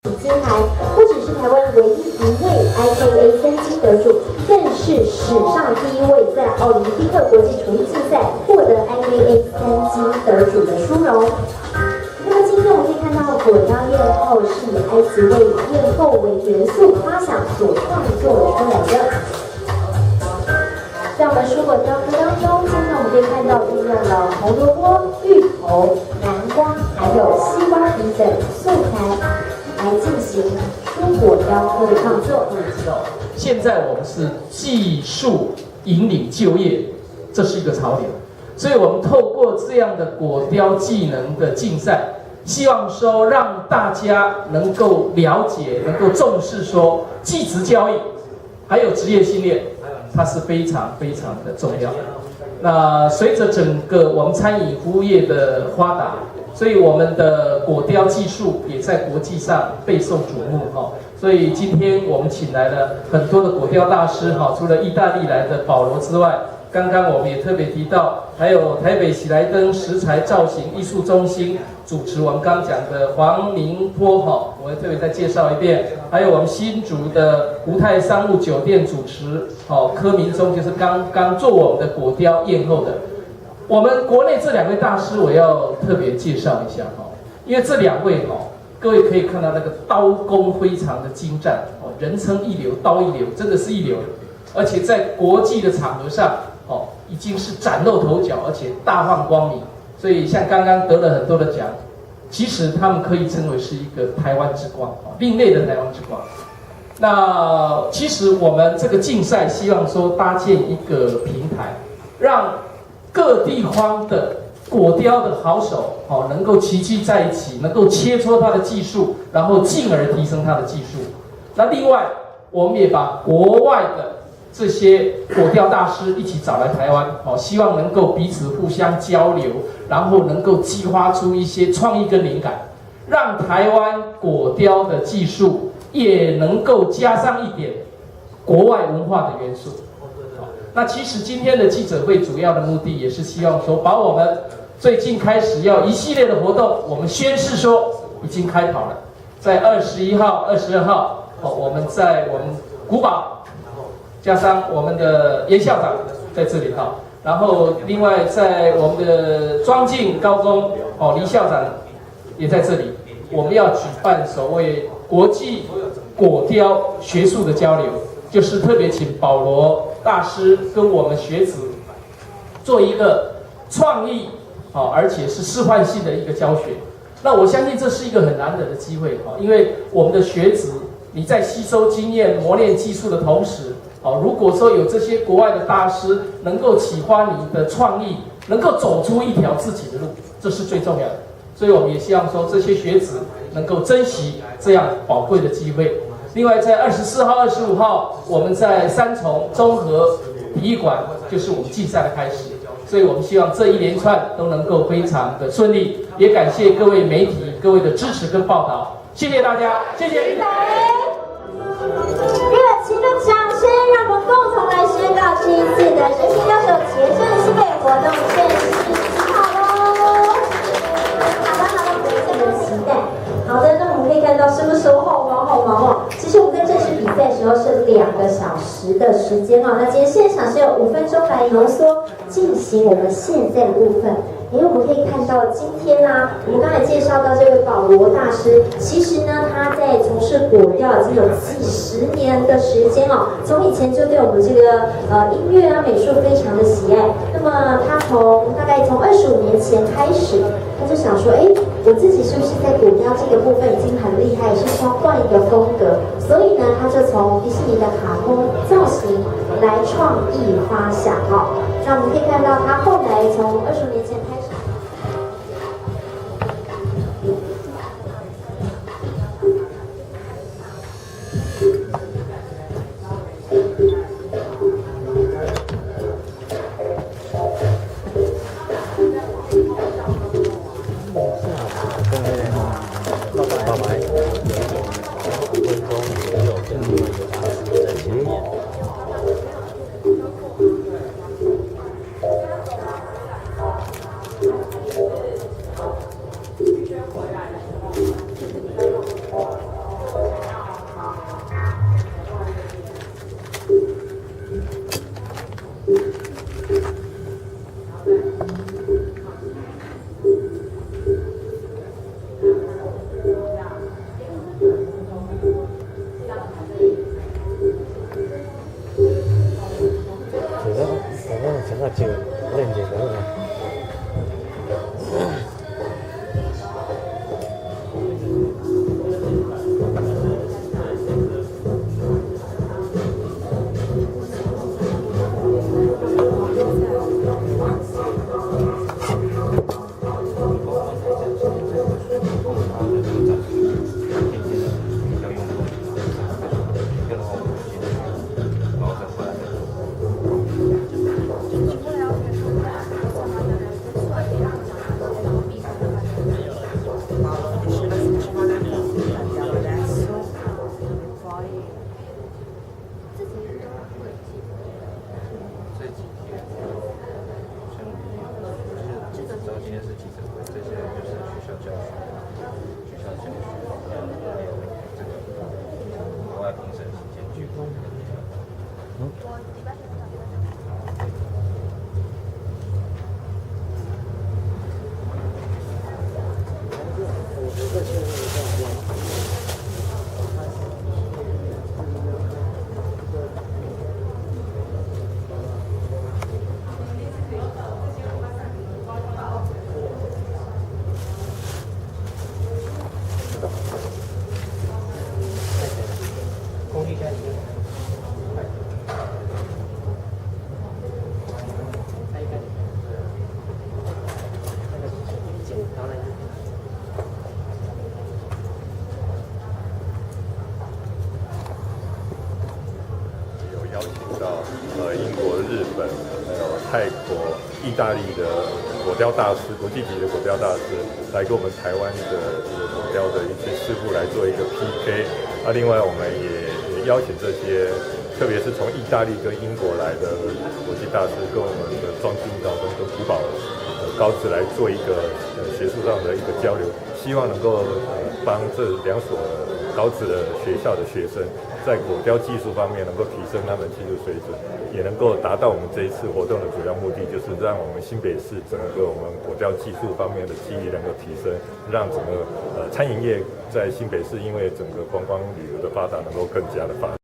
金牌，不只是台湾唯一一位 IKA 3金得主，更是史上第一位在奥林匹克国际厨艺竞赛获得 IKA 3金得主的殊荣。那么今天我们可以看到，果雕艳后是以埃及为艳后为元素发想所创作出来的。在我们蔬果雕刻当中，今天我们可以看到运用了红萝卜、芋头、南瓜，还有西瓜皮等素材来进行蔬果雕刻的创作。现在我们是技术引领就业，这是一个潮流，所以我们透过这样的果雕技能的竞赛，希望说让大家能够了解、能够重视说技职教育，还有职业训练，它是非常非常的重要。那随着整个我们餐饮服务业的发达，所以我们的果雕技术也在国际上备受瞩目哈。所以今天我们请来了很多的果雕大师哈，除了意大利来的保罗之外，刚刚我们也特别提到，还有台北喜来登食材造型艺术中心主持我们刚讲的黄明波哈，我会特别再介绍一遍。还有我们新竹的吴泰商务酒店主持柯明忠，就是刚刚做我们的果雕艳后的。我们国内这两位大师，我要特别介绍一下哈，因为这两位哈，各位可以看到那个刀工非常的精湛哦，人称一流，刀一流，真的是一流，而且在国际的场合上哦，已经是崭露头角，而且大放光明。所以像刚刚得了很多的奖，其实他们可以称为是一个台湾之光哦，另类的台湾之光。那其实我们这个竞赛希望说搭建一个平台，让各地方的果雕的好手能够齐聚在一起，能够切磋他的技术，然后进而提升他的技术。那另外，我们也把国外的这些果雕大师一起找来台湾，希望能够彼此互相交流，然后能够激发出一些创意跟灵感，让台湾果雕的技术也能够加上一点国外文化的元素。那其实今天的记者会主要的目的也是希望说，把我们最近开始要一系列的活动，我们宣示说已经开跑了，在21号、22号，我们在我们古堡，加上我们的严校长在这里哈，然后另外在我们的庄敬高中黎校长也在这里，我们要举办所谓国际果雕学术的交流，就是特别请保罗大师跟我们学子做一个创意而且是示范性的一个教学。那我相信这是一个很难得的机会因为我们的学子你在吸收经验、磨练技术的同时如果说有这些国外的大师能够启发你的创意，能够走出一条自己的路，这是最重要的。所以我们也希望说这些学子能够珍惜这样宝贵的机会。另外在24号、25号，我们在三重综合体育馆就是我们竞赛的开始，所以我们希望这一连串都能够非常的顺利，也感谢各位媒体各位的支持跟报道，谢谢大家，谢谢。热情的掌声，让我们共同来宣告这一次的神奇歌手节正式会活动正式起跑喽！好的，不用这么期待。好的，那我们可以看到什么时候好忙哦。其实我们在正式比赛的时候是2个小时的时间那今天现场是有5分钟来浓缩进行我们现在的部分。因为我们可以看到今天我们刚才介绍到这位保罗大师，其实呢他在从事果雕已经有几十年的时间从以前就对我们这个音乐美术非常的喜爱。那么他大概从25年前开始，他就想说，我自己是不是在果雕这个部分已经很厉害，是不是要换一个风格？所以呢，他就从迪士尼的卡通造型来创意发想那我们可以看到，他后来从25年前开始。邀请到英国、日本、还有泰国、意大利的果雕大师，国际级的果雕大师来跟我们台湾的这个果雕的一些师傅来做一个 PK。另外我们也邀请这些，特别是从意大利跟英国来的国际大师，跟我们的庄敬道跟古堡高职来做一个学术上的一个交流，希望能够帮这两所高职的学校的学生在果雕技术方面能够提升他们的技术水准，也能够达到我们这一次活动的主要目的，就是让我们新北市整个我们果雕技术方面的技艺能够提升，让整个餐饮业在新北市因为整个观光旅游的发达能够更加的发展。